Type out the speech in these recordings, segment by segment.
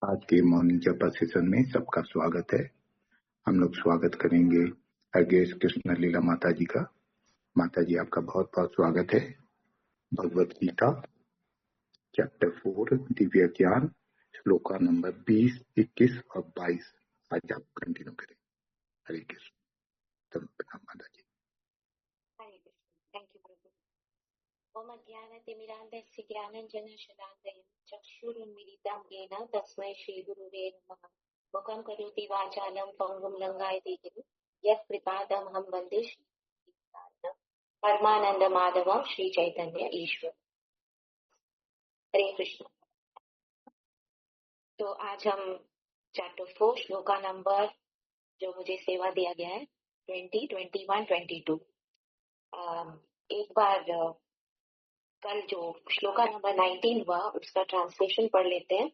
आज के मॉर्निंग जपा सेशन में सबका स्वागत है। हम लोग स्वागत करेंगे अगेश कृष्ण लीला माता जी का। माता जी आपका बहुत बहुत स्वागत है। भगवत गीता चैप्टर 4 दिव्य ज्ञान श्लोका नंबर 20, 21 और 22 आज आप कंटिन्यू करें। हरे कृष्ण। प्रणाम माता जी। हरे कृष्ण। थैंक यू प्रभु। ओम ज्ञानतिमिरान्धस्य ज्ञानञ्जनशलाकया चक्षुरुन्मीलितं येन तस्मै श्रीगुरुवे नमः। मुखं करोति वाचालं पङ्गुं लङ्घयति गिरिं यत्कृपादमहं वन्दे श्रीकृष्णं परमानन्दमाधवं श्रीचैतन्य ईश्वर। हरे कृष्ण। तो आज हम चैप्टर 4 श्लोका नंबर जो मुझे सेवा दिया गया है 20, 21, 22 एक बार कल जो श्लोका नंबर 19 हुआ उसका ट्रांसलेशन पढ़ लेते हैं।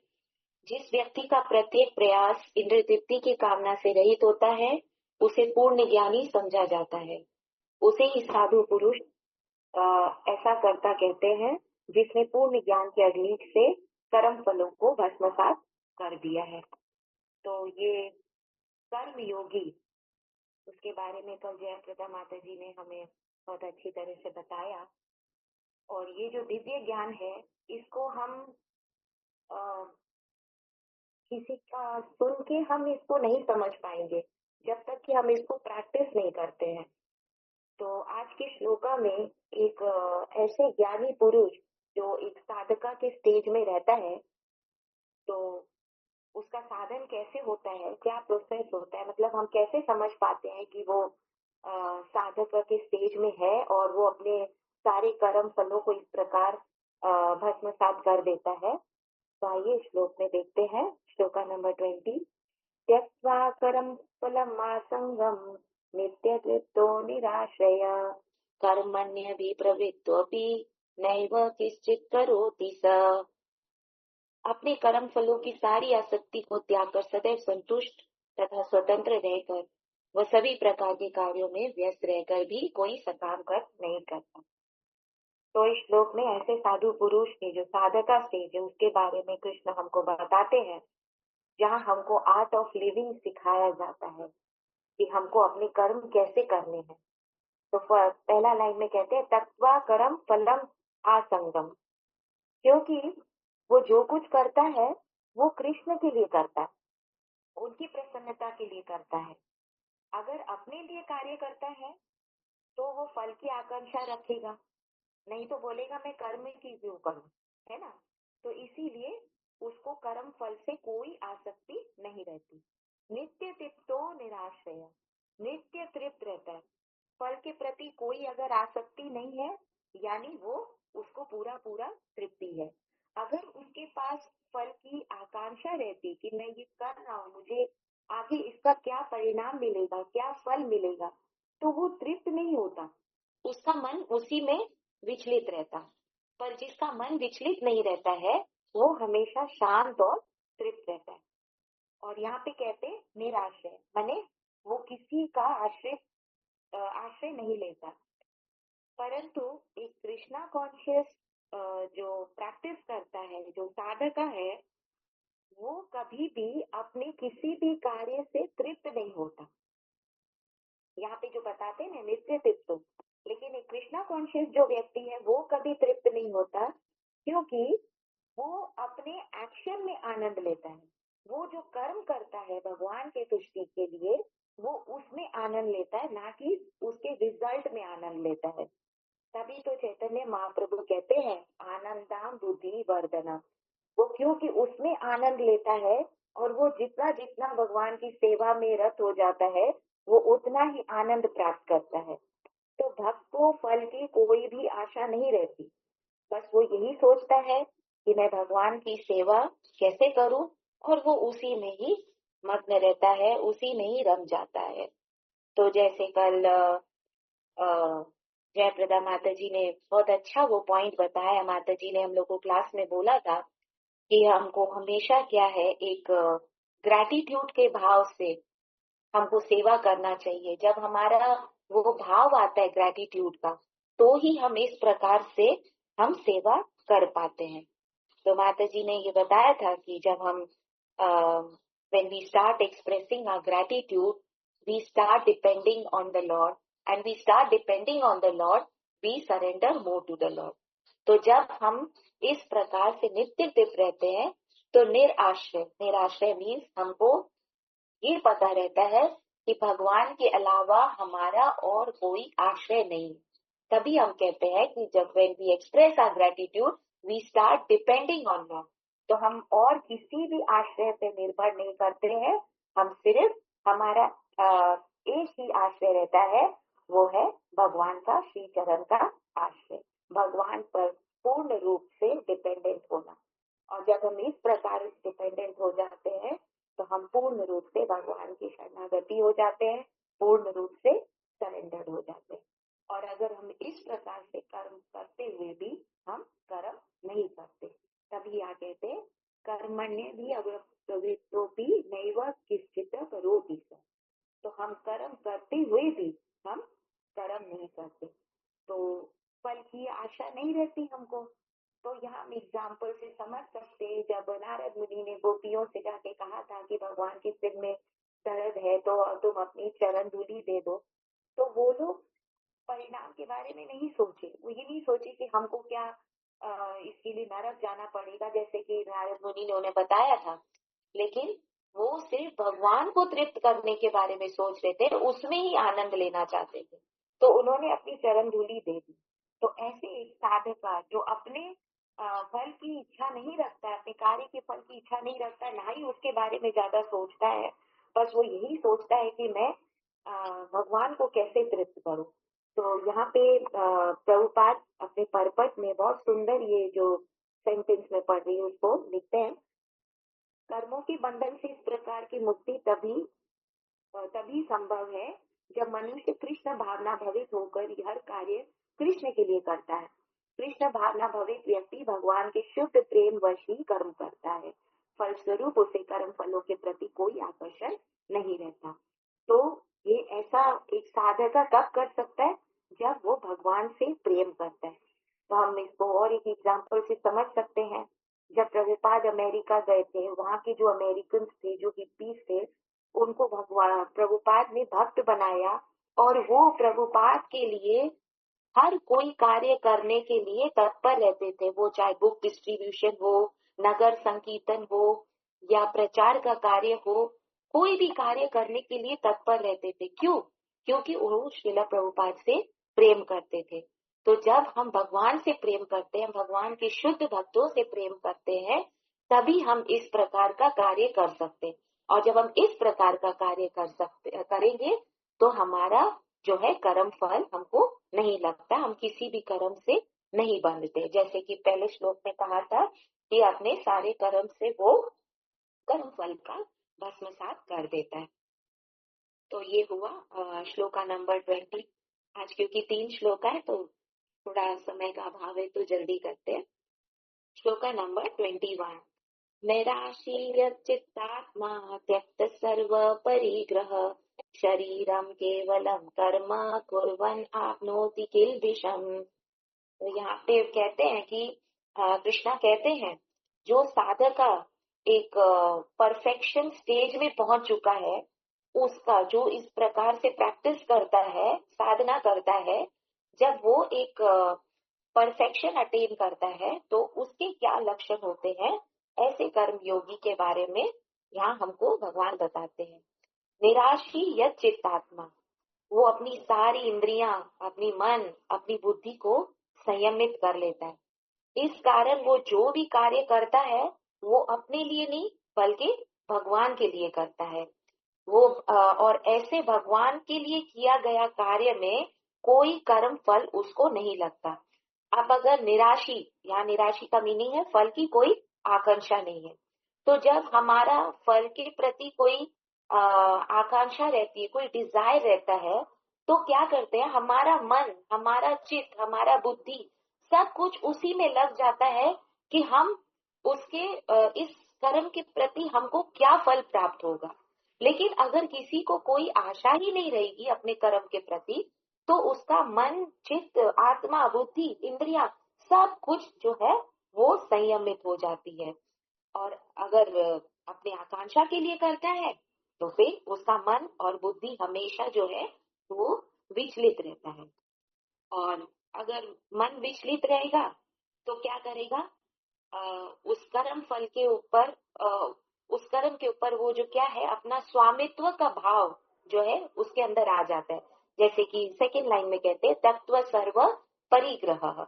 जिस व्यक्ति का प्रत्येक प्रयास इंद्रिय तृप्ति की कामना से रहित होता है उसे पूर्ण ज्ञानी समझा जाता है। उसे ही साधु पुरुष ऐसा करता कहते हैं जिसने पूर्ण ज्ञान के अग्नि से कर्म फलों को भस्मसात कर दिया है। तो ये कर्म योगी उसके बारे में कल जयप्रदा माता जी ने हमें बहुत अच्छी तरह से बताया। और ये जो दिव्य ज्ञान है इसको हम किसी का सुन के हम इसको नहीं समझ पाएंगे जब तक कि हम इसको प्रैक्टिस नहीं करते हैं। तो आज के श्लोका में एक ऐसे ज्ञानी पुरुष जो एक साधका के स्टेज में रहता है, तो उसका साधन कैसे होता है, क्या प्रोसेस होता है, मतलब हम कैसे समझ पाते हैं कि वो साधक के स्टेज में है और वो अपने सारे कर्म फलों को इस प्रकार भस्मसात कर देता है। तो आइए श्लोक में देखते हैं। श्लोका नंबर 20। त्यक्त्वा कर्म फलम् आसंगम् नित्यतृप्तो निराश्रय कर्मण्यभिप्रवृत्तोऽपि नैव किंचित् करोति स। अपने कर्म फलों की सारी आसक्ति को त्याग कर सदैव संतुष्ट तथा स्वतंत्र रहकर वह सभी प्रकार के कार्यों में व्यस्त रहकर भी कोई सकाम कर्म नहीं करता। तो इस श्लोक में ऐसे साधु पुरुष के जो साधका स्टेज है उसके बारे में कृष्ण हमको बताते हैं, जहाँ हमको आर्ट ऑफ लिविंग सिखाया जाता है कि हमको अपने कर्म कैसे करने हैं। तो पहला लाइन में कहते हैं त्यक्त्वा कर्म फलम् आसंगम, क्योंकि वो जो कुछ करता है वो कृष्ण के लिए करता है, उनकी प्रसन्नता के लिए करता है। अगर अपने लिए कार्य करता है तो वो फल की आकांक्षा रखेगा, नहीं तो बोलेगा मैं कर्म की क्यों करूं, है ना। तो इसीलिए उसको कर्म फल से कोई आसक्ति नहीं रहती। नित्य तृप्तो निराश्रय, नित्य तृप्त रहता है, फल के प्रति कोई अगर आसक्ति नहीं है यानी वो उसको पूरा पूरा तृप्ति है। अगर उसके पास फल की आकांक्षा रहती कि मैं ये कर रहा हूँ, मुझे आगे इसका क्या परिणाम मिलेगा, क्या फल मिलेगा, तो वो तृप्त नहीं होता, उसका मन उसी में विचलित रहता। पर जिसका मन विचलित नहीं रहता है वो हमेशा शांत और तृप्त रहता है। और यहाँ पे कहते निराश्रय, माने वो किसी का आश्रय नहीं लेता। परंतु एक कृष्णा कॉन्शियस जो प्रैक्टिस करता है, जो साधका है, वो कभी भी अपने किसी भी कार्य से तृप्त नहीं होता। यहाँ पे जो बताते हैं ना नित्य तृप्त, लेकिन एक कृष्णा कॉन्शियस जो व्यक्ति है वो कभी तृप्त नहीं होता, क्योंकि वो अपने एक्शन में आनंद लेता है। वो जो कर्म करता है भगवान के तुष्टि के लिए वो उसमें आनंद लेता है, ना कि उसके रिजल्ट में आनंद लेता है। तभी तो चैतन्य महाप्रभु कहते हैं आनंदाम बुद्धि वर्धना, वो क्योंकि उसमें आनंद लेता है और वो जितना जितना भगवान की सेवा में रत हो जाता है वो उतना ही आनंद प्राप्त करता है। तो भक्त को फल की कोई भी आशा नहीं रहती, बस वो यही सोचता है कि मैं भगवान की सेवा कैसे करूं, और वो उसी में ही मग्न रहता है, उसी में ही रम जाता है। तो जैसे कल जयप्रदा माता जी ने बहुत अच्छा वो पॉइंट बताया। माता जी ने हम लोग को क्लास में बोला था कि हमको हमेशा क्या है एक ग्रैटिट्यूड के भाव से हमको सेवा करना चाहिए। जब हमारा वो भाव आता है ग्रैटिट्यूड का, तो ही हम इस प्रकार से हम सेवा कर पाते हैं। तो माता जी ने ये बताया था कि जब हम when we start expressing our gratitude, we start depending on the Lord, and we start depending on the Lord, we surrender more to the Lord. तो जब हम इस प्रकार से नित्य दिप रहते हैं तो निराश्रय मीन्स हमको ये पता रहता है कि भगवान के अलावा हमारा और कोई आश्रय नहीं। तभी हम कहते हैं कि जब when we express our gratitude, we start depending on God. तो हम और किसी भी आश्रय पे निर्भर नहीं करते हैं, हम सिर्फ हमारा एक ही आश्रय रहता है, वो है भगवान का श्री चरण का आश्रय, भगवान पर पूर्ण रूप से डिपेंडेंट होना। और जब हम इस प्रकार डिपेंडेंट हो जाते हैं तो हम पूर्ण रूप से भगवान की शरणागति हो जाते हैं, पूर्ण रूप से सरेंडर हो जाते हैं। और अगर हम इस प्रकार से कर्म करते हुए भी हम कर्म नहीं करते, तभी आ कहते हैं कर्मण्य भी अगर प्रवृत्तोपि नैव किंचित् करोति सः। तो हम कर्म करते हुए भी हम कर्म नहीं करते, तो फल की आशा नहीं रहती हमको। तो यहाँ हम एग्जाम्पल से समझ सकते हैं, जब नारद मुनि ने गोपियों से जाके कहा था कि भगवान के सिर में दर्द है तो तुम अपनी चरण धूली दे दो, तो वो लोग परिणाम के बारे में नहीं सोचे, वो ये नहीं सोचे कि हमको क्या इसके लिए नरक जाना पड़ेगा, जैसे कि नारद मुनि ने उन्हें बताया था, लेकिन वो सिर्फ भगवान को तृप्त करने के बारे में सोच रहे थे, उसमें ही आनंद लेना चाहते थे, तो उन्होंने अपनी चरण धूली दे दी। तो ऐसे एक साधक जो अपने फल की इच्छा नहीं रखता है, अपने कार्य के फल की इच्छा नहीं रखता है, ना ही उसके बारे में ज्यादा सोचता है, बस वो यही सोचता है कि मैं भगवान को कैसे तृप्त करूं। तो यहाँ पे प्रभुपाद अपने परपट में बहुत सुंदर ये जो सेंटेंस में पढ़ रही हूँ उसको लिखते हैं, कर्मों के बंधन से इस प्रकार की मुक्ति तभी संभव है जब मनुष्य कृष्ण भावना भवित होकर हर कार्य कृष्ण के लिए करता है। कृष्ण भावना भवित व्यक्ति भगवान के शुद्ध प्रेम वश ही कर्म करता है, फलस्वरूप उसे कर्म फलों के प्रति कोई आकर्षण नहीं रहता। तो ये ऐसा एक साधक कब कर सकता है, जब वो भगवान से प्रेम करता है। तो हम इसको और एक एग्जाम्पल से समझ सकते हैं। जब प्रभुपाद अमेरिका गए थे, वहाँ के जो अमेरिकन थे, जो हिप्पीज थे, उनको भगवान प्रभुपाद ने भक्त बनाया, और वो प्रभुपाद के लिए हर कोई कार्य करने के लिए तत्पर रहते थे, वो चाहे बुक डिस्ट्रीब्यूशन हो, नगर संकीर्तन हो, या प्रचार का कार्य हो, कोई भी कार्य करने के लिए तत्पर रहते थे। क्यों? क्योंकि वो श्रील प्रभुपाद से प्रेम करते थे। तो जब हम भगवान से प्रेम करते हैं, भगवान के शुद्ध भक्तों से प्रेम करते हैं, तभी हम इस प्रकार का कार्य कर सकते हैं। और जब हम इस प्रकार का कार्य करेंगे तो हमारा जो है कर्म फल हमको नहीं लगता, हम किसी भी कर्म से नहीं बंधते। जैसे कि पहले श्लोक में कहा था कि अपने सारे कर्म से वो कर्म फल का भस्मसात कर देता है। तो ये हुआ श्लोका नंबर 20। आज क्योंकि 3 श्लोक है तो थोड़ा समय का अभाव है, तो जल्दी करते हैं। श्लोका नंबर 21। नैराशीर्य चित्तात्मा त्यक्त सर्व परिग्रह शरीरम केवलम कर्म कुर्वन् आप्नोति किल्बिषम्। तो यहाँ पे कहते हैं कि कृष्णा कहते हैं, जो साधक एक परफेक्शन स्टेज में पहुंच चुका है, उसका जो इस प्रकार से प्रैक्टिस करता है, साधना करता है, जब वो एक परफेक्शन अटेन करता है तो उसके क्या लक्षण होते हैं, ऐसे कर्म योगी के बारे में यहाँ हमको भगवान बताते हैं। निराशी या चित्तात्मा, वो अपनी सारी इंद्रियां, अपनी मन, अपनी बुद्धि को संयमित कर लेता है। इस कारण वो जो भी कार्य करता है वो अपने लिए नहीं बल्कि भगवान के लिए करता है। वो और ऐसे भगवान के लिए किया गया कार्य में कोई कर्म फल उसको नहीं लगता। अब अगर निराशी, यहाँ निराशी का मीनिंग है फल की कोई आकांक्षा नहीं है, तो जब हमारा फल के प्रति कोई आकांक्षा रहती है, कोई डिजायर रहता है, तो क्या करते हैं, हमारा मन, हमारा चित्त, हमारा बुद्धि सब कुछ उसी में लग जाता है कि हम उसके इस कर्म के प्रति हमको क्या फल प्राप्त होगा। लेकिन अगर किसी को कोई आशा ही नहीं रहेगी अपने कर्म के प्रति, तो उसका मन, चित्त, आत्मा, बुद्धि, इंद्रियां सब कुछ जो है वो संयमित हो जाती है। और अगर अपने आकांक्षा के लिए करता है तो फिर उसका मन और बुद्धि हमेशा जो है वो विचलित रहता है। और अगर मन विचलित रहेगा तो क्या करेगा, अ, उस कर्म फल के ऊपर उस कर्म के ऊपर वो जो क्या है अपना स्वामित्व का भाव जो है उसके अंदर आ जाता है। जैसे कि सेकंड लाइन में कहते हैं तत्व सर्व परिग्रह,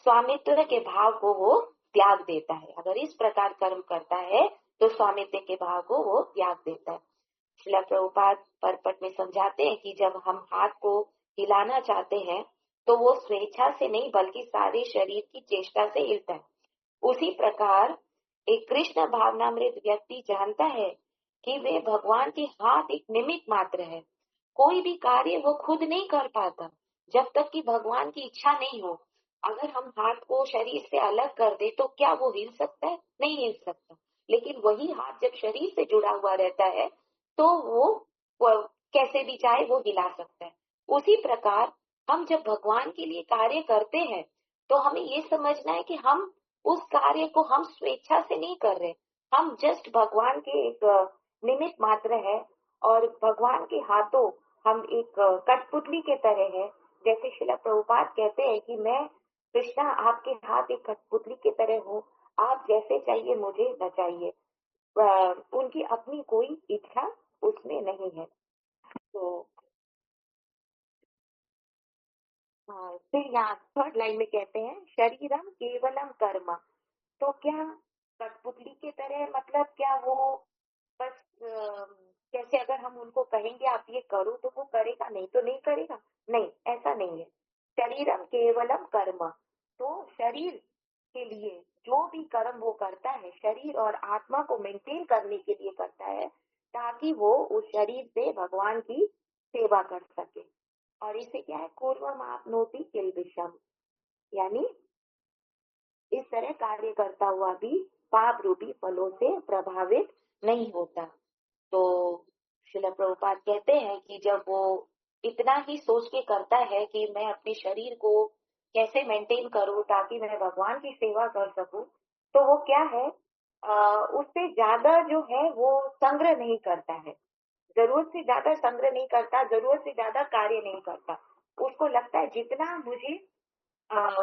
स्वामित्व के भाव को वो त्याग देता है। अगर इस प्रकार कर्म करता है तो स्वामित्व के भाव को वो त्याग देता है। श्रील प्रभुपाद परपट में समझाते हैं कि जब हम हाथ को हिलाना चाहते हैं तो वो स्वेच्छा से नहीं बल्कि सारे शरीर की चेष्टा से हिलता है। उसी प्रकार एक कृष्ण भावनामृत व्यक्ति जानता है कि वे भगवान के हाथ एक निमित्त मात्र है। कोई भी कार्य वो खुद नहीं कर पाता जब तक कि भगवान की इच्छा नहीं हो। अगर हम हाथ को शरीर से अलग कर दे तो क्या वो हिल सकता है? नहीं हिल सकता। लेकिन वही हाथ जब शरीर से जुड़ा हुआ रहता है तो वो कैसे भी चाहे वो हिला सकता है। उसी प्रकार हम जब भगवान के लिए कार्य करते हैं तो हमें ये समझना है कि हम उस कार्य को हम स्वेच्छा से नहीं कर रहे, हम जस्ट भगवान के एक निमित्त मात्र है। और भगवान के हाथों हम एक कठपुतली के तरह है। जैसे शिला प्रभुपाद कहते हैं कि मैं कृष्णा आपके हाथ एक कठपुतली की तरह हूँ, आप जैसे चाहिए मुझे नचाइए। उनकी अपनी कोई इच्छा उसमें नहीं है। तो फिर यहाँ थर्ड लाइन में कहते हैं शरीरम केवलम कर्म। तो क्या कठपुतली की तरह मतलब क्या वो बस जैसे अगर हम उनको कहेंगे आप ये करो तो वो करेगा, नहीं तो नहीं करेगा? नहीं, ऐसा नहीं है। शरीरम केवलम कर्म, तो शरीर के लिए जो भी कर्म वो करता है शरीर और आत्मा को मेंटेन करने के लिए करता है ताकि वो उस शरीर से भगवान की सेवा कर सके। और इसे क्या है पूर्वम आपनोति किल्बिषम, यानी इस तरह कार्य करता हुआ भी पाप रूपी फलों से प्रभावित नहीं होता। तो श्रील प्रभुपाद कहते हैं कि जब वो इतना ही सोच के करता है कि मैं अपने शरीर को कैसे मेंटेन करूं ताकि मैं भगवान की सेवा कर सकूं, तो वो क्या है उससे ज्यादा जो है वो संग्रह नहीं करता है। जरूरत से ज्यादा संग्रह नहीं करता, जरूरत से ज्यादा कार्य नहीं करता। उसको लगता है जितना मुझे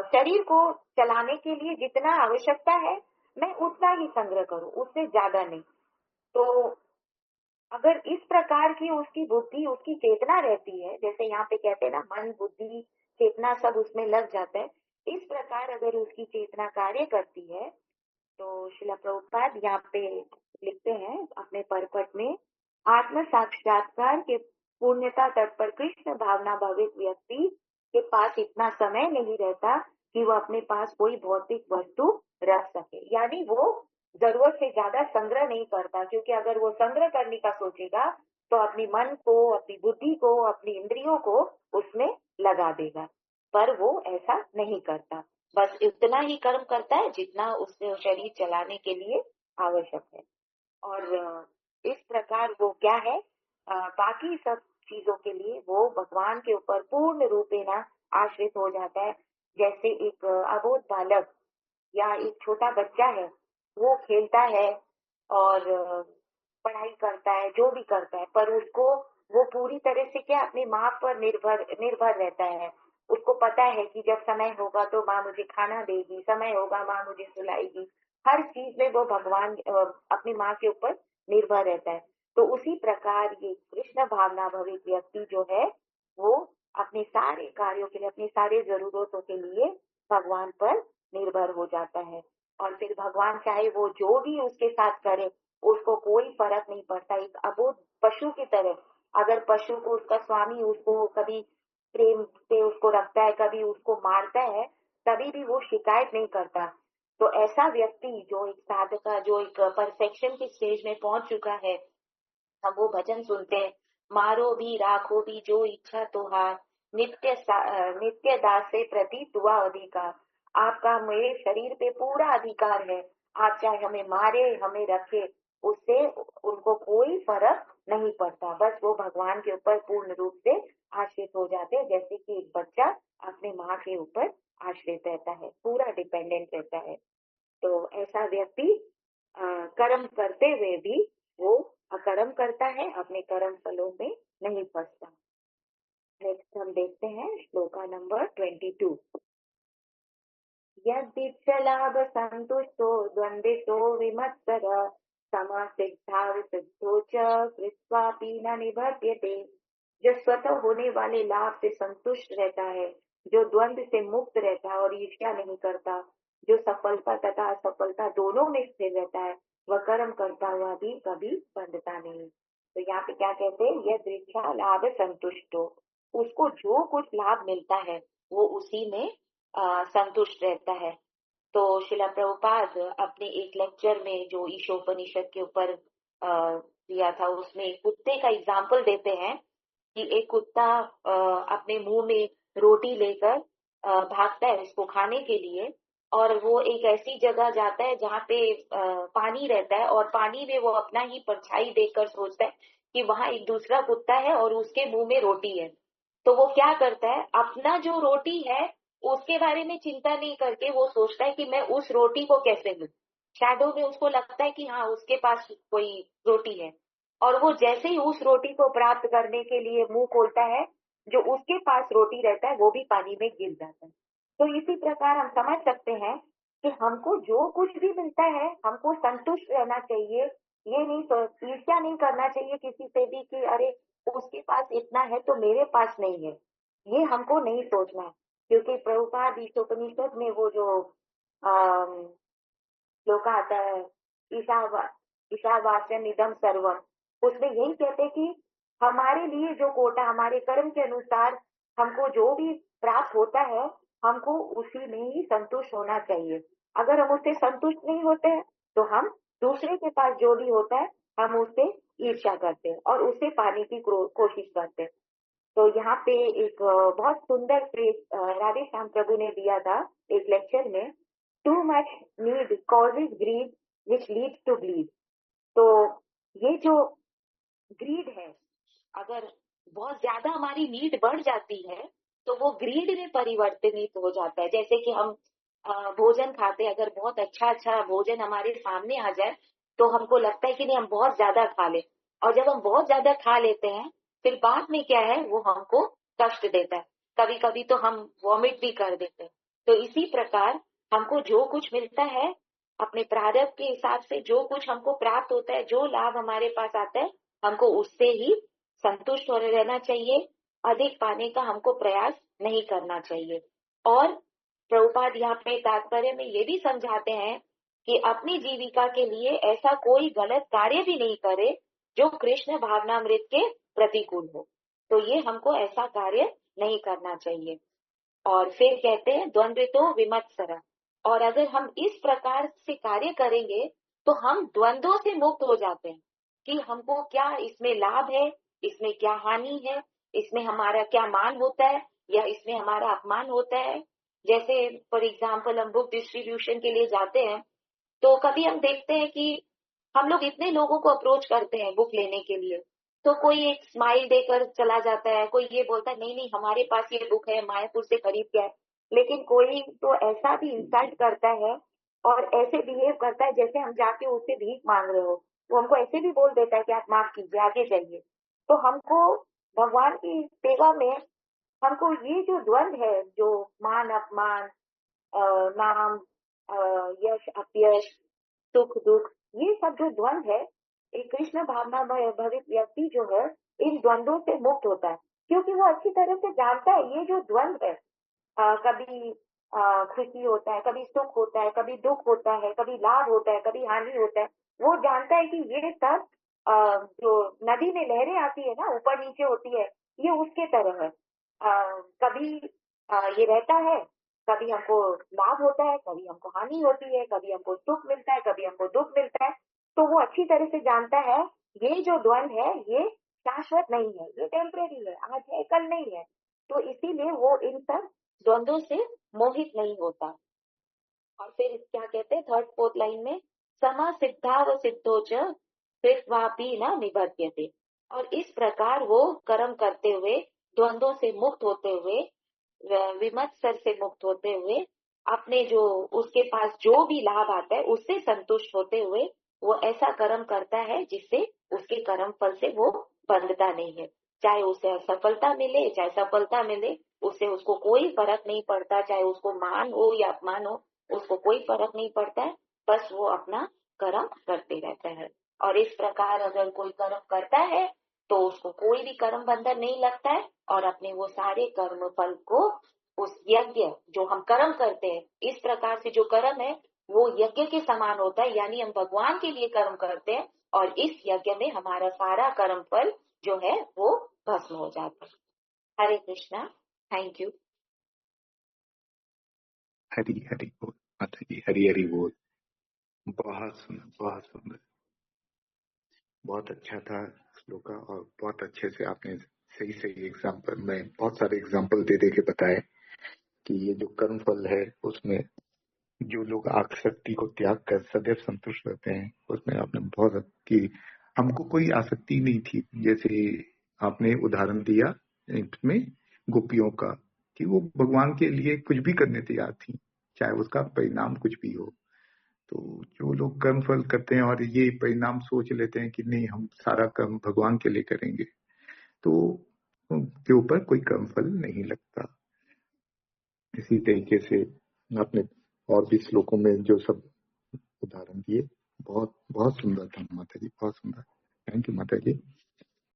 शरीर को चलाने के लिए जितना आवश्यकता है मैं उतना ही संग्रह करूं, उससे ज्यादा नहीं। तो अगर इस प्रकार की उसकी बुद्धि उसकी चेतना रहती है, जैसे यहाँ पे कहते हैं ना मन बुद्धि चेतना सब उसमें लग जाता है, इस प्रकार अगर उसकी चेतना कार्य करती है तो शिला प्रभुपाद यहाँ पे लिखते हैं अपने परपट में आत्म साक्षात्कार के पूर्णता तत्पर कृष्ण भावना भावित व्यक्ति के पास इतना समय नहीं रहता कि वो अपने पास कोई भौतिक वस्तु रख सके। यानी वो जरूरत से ज्यादा संग्रह नहीं करता, क्योंकि अगर वो संग्रह करने का सोचेगा तो अपनी मन को अपनी बुद्धि को अपनी इंद्रियों को उसमें लगा देगा। पर वो ऐसा नहीं करता, बस इतना ही कर्म करता है जितना उसने शरीर चलाने के लिए आवश्यक है। और इस प्रकार वो क्या है बाकी सब चीजों के लिए वो भगवान के ऊपर पूर्ण रूपेण आश्रित हो जाता है। जैसे एक अबोध बालक या एक छोटा बच्चा है, वो खेलता है और पढ़ाई करता है जो भी करता है, पर उसको वो पूरी तरह से क्या अपनी माँ पर निर्भर निर्भर रहता है। उसको पता है कि जब समय होगा तो माँ मुझे खाना देगी, समय होगा माँ मुझे सुलाएगी, हर चीज में वो भगवान अपनी माँ के ऊपर निर्भर रहता है। तो उसी प्रकार ये कृष्ण भावना भवित व्यक्ति जो है वो अपने सारे कार्यों के लिए अपनी सारी जरूरतों के लिए भगवान पर निर्भर हो जाता है। और फिर भगवान चाहे वो जो भी उसके साथ करे उसको कोई फर्क नहीं पड़ता। एक अबोध पशु की तरह, अगर पशु को उसका स्वामी उसको कभी प्रेम से उसको रखता है कभी उसको मारता है तभी भी वो शिकायत नहीं करता। तो ऐसा व्यक्ति जो एक साधका जो एक परफेक्शन की स्टेज में पहुंच चुका है, हम वो भजन सुनते हैं मारो भी राखो भी जो इच्छा तुहार, नित्य दास से प्रति दुआ अधिकार। आपका मेरे शरीर पे पूरा अधिकार है, आप चाहे हमें मारे हमें रखे, उससे उनको कोई फर्क नहीं पड़ता। बस वो भगवान के ऊपर पूर्ण रूप से आश्रित हो जाते हैं, जैसे कि एक बच्चा अपने माँ के ऊपर आश्रित रहता है, पूरा डिपेंडेंट रहता है। तो ऐसा व्यक्ति कर्म करते हुए भी वो अकर्म करता है, अपने कर्म फलों में नहीं फंसता। नेक्स्ट हम देखते हैं श्लोका नंबर 22। यद्दिच्छलाभ संतुष्टो द्वंद्वितो विमत्सर समसिद्धाव सिद्धो च कृत्वापि न निबध्यते। जो स्वतः होने वाले लाभ से संतुष्ट रहता है, जो द्वंद्व से मुक्त रहता है और ईर्ष्या नहीं करता, जो सफलता तथा असफलता दोनों में स्थिर रहता है, वह कर्म करता हुआ भी कभी बंधता नहीं। तो यहाँ पे क्या कहते हैं, यह दृक्षा लाभ संतुष्टो, उसको जो कुछ लाभ मिलता है वो उसी में संतुष्ट रहता है। तो शिला प्रभुपाद अपने एक लेक्चर में जो ईशोपनिषद के ऊपर दिया था, उसमें कुत्ते का एग्जाम्पल देते हैं कि एक कुत्ता अपने मुंह में रोटी लेकर भागता है उसको खाने के लिए, और वो एक ऐसी जगह जाता है जहाँ पे पानी रहता है, और पानी में वो अपना ही परछाई देखकर सोचता है कि वहां एक दूसरा कुत्ता है और उसके मुंह में रोटी है। तो वो क्या करता है, अपना जो रोटी है उसके बारे में चिंता नहीं करके वो सोचता है कि मैं उस रोटी को कैसे लूं। शैडो में उसको लगता है कि हाँ उसके पास कोई रोटी है, और वो जैसे ही उस रोटी को प्राप्त करने के लिए मुंह खोलता है, जो उसके पास रोटी रहता है वो भी पानी में गिर जाता है। तो इसी प्रकार हम समझ सकते हैं कि हमको जो कुछ भी मिलता है हमको संतुष्ट रहना चाहिए। ये नहीं ईर्ष्या नहीं करना चाहिए किसी से भी कि अरे उसके पास इतना है तो मेरे पास नहीं है, ये हमको नहीं सोचना है। क्योंकि प्रभुपाद ईशोपनिषद में वो जो श्लोक आता है, ईशावास्यम इदम सर्वम, उसमें यही कहते कि हमारे लिए जो कोटा हमारे कर्म के अनुसार हमको जो भी प्राप्त होता है हमको उसी में ही संतुष्ट होना चाहिए। अगर हम उससे संतुष्ट नहीं होते हैं तो हम दूसरे के पास जो भी होता है हम उससे ईर्ष्या करते हैं और उससे पाने की कोशिश करते हैं। तो यहाँ पे एक बहुत सुंदर फ्रेज राधे श्याम प्रभु ने दिया था एक लेक्चर में, too much need causes greed which leads to bleed. तो ये जो ग्रीड है, अगर बहुत ज्यादा हमारी नीड बढ़ जाती है तो वो ग्रीड में परिवर्तित हो जाता है। जैसे कि हम भोजन खाते हैं, अगर बहुत अच्छा अच्छा भोजन हमारे सामने आ जाए तो हमको लगता है कि नहीं हम बहुत ज्यादा खा ले, और जब हम बहुत ज्यादा खा लेते हैं फिर बाद में क्या है वो हमको कष्ट देता है, कभी कभी तो हम वॉमिट भी कर देते हैं। तो इसी प्रकार हमको जो कुछ मिलता है अपने प्रारब्ध के हिसाब से, जो कुछ हमको प्राप्त होता है, जो लाभ हमारे पास आता है, हमको उससे ही संतुष्ट हो रहना चाहिए। अधिक पाने का हमको प्रयास नहीं करना चाहिए। और प्रभुपाद यहाँ पे तात्पर्य में ये भी समझाते हैं कि अपनी जीविका के लिए ऐसा कोई गलत कार्य भी नहीं करे जो कृष्ण भावनामृत के प्रतिकूल हो। तो ये हमको ऐसा कार्य नहीं करना चाहिए। और फिर कहते हैं द्वंद्वितो विमत्सर, और अगर हम इस प्रकार से कार्य करेंगे तो हम द्वंद्वों से मुक्त हो जाते हैं कि हमको क्या इसमें लाभ है, इसमें क्या हानि है, इसमें हमारा क्या मान होता है या इसमें हमारा अपमान होता है। जैसे फॉर एग्जाम्पल हम बुक डिस्ट्रीब्यूशन के लिए जाते हैं तो कभी हम देखते हैं कि हम लोग इतने लोगों को अप्रोच करते हैं बुक लेने के लिए, तो कोई एक स्माइल देकर चला जाता है, कोई ये बोलता है नहीं नहीं हमारे पास ये बुक है मायापुर से खरीद के आए, लेकिन कोई तो ऐसा भी इंसल्ट करता है और ऐसे बिहेव करता है जैसे हम जाके उससे भीख मांग रहे हो। वो हमको ऐसे भी बोल देता है कि आप माफ कीजिए आगे जाइए। तो हमको भगवान की सेवा में हमको ये जो द्वंद है, जो मान अपमान, नाम, यश अपयश, सुख दुख, ये सब जो द्वंद है, एक कृष्ण भावना भवित व्यक्ति जो है इन द्वंद्वों से मुक्त होता है। क्योंकि वो अच्छी तरह से जानता है ये जो द्वंद है, कभी खुशी होता है, कभी सुख होता है, कभी दुख होता है, कभी लाभ होता है, कभी हानि होता है। वो जानता है कि ये सब जो नदी में लहरें आती है ना ऊपर नीचे होती है, ये उसके तरह है। कभी ये रहता है, कभी हमको लाभ होता है, कभी हमको हानि होती है, कभी हमको सुख मिलता है, कभी हमको दुख मिलता है। तो वो अच्छी तरह से जानता है ये जो द्वंद है ये शाश्वत नहीं है, ये टेम्परेरी है, आज है कल नहीं है। तो इसीलिए वो इन सब द्वंद्वों से मोहित नहीं होता। और फिर क्या कहते हैं थर्ड फोर्थ लाइन में, समा सिद्धा व सिद्धो च कृत्वापि न निबध्यते। और इस प्रकार वो कर्म करते हुए, द्वंद्वों से मुक्त होते हुए, विमत्सर से मुक्त होते हुए, अपने जो उसके पास जो भी लाभ आता है उससे संतुष्ट होते हुए वो ऐसा कर्म करता है जिससे उसके कर्म फल से वो बंधता नहीं है। चाहे उसे असफलता मिले चाहे सफलता मिले, उससे उसको कोई फर्क नहीं पड़ता। चाहे उसको मान हो या अपमान हो, उसको कोई फर्क नहीं पड़ता है। बस वो अपना कर्म करते रहता है। और इस प्रकार अगर कोई कर्म करता है तो उसको कोई भी कर्म बंधन नहीं लगता है, और अपने वो सारे कर्म फल को उस यज्ञ जो हम कर्म करते हैं, इस प्रकार से जो कर्म है वो यज्ञ के समान होता है। यानी हम भगवान के लिए कर्म करते हैं और इस यज्ञ में हमारा सारा कर्म फल जो है वो भस्म हो जाता है। हरे कृष्णा। Thank you. हरी हरी बोल माता जी, हरी हरी बोल। बहुत सुंदर, बहुत सुंदर, बहुत अच्छा था श्लोका, और बहुत अच्छे से आपने सही सही एग्जाम्पल में बहुत सारे एग्जाम्पल दे दे के बताए कि ये जो कर्म फल है उसमें जो लोग आसक्ति को त्याग कर सदैव संतुष्ट रहते हैं, उसमें आपने बहुत कि हमको कोई आसक्ति नहीं थी। जैसे आपने उदाहरण दिया इसमें गोपियों का, कि वो भगवान के लिए कुछ भी करने तैयार थी, चाहे उसका परिणाम कुछ भी हो। तो जो लोग कर्म फल करते हैं और ये परिणाम सोच लेते हैं कि नहीं हम सारा कर्म भगवान के लिए करेंगे, तो उनके ऊपर कोई कर्म फल नहीं लगता। इसी तरीके से आपने और भी श्लोकों में जो सब उदाहरण दिए, बहुत बहुत सुंदर था माता जी, बहुत सुंदर। थैंक यू माता जी।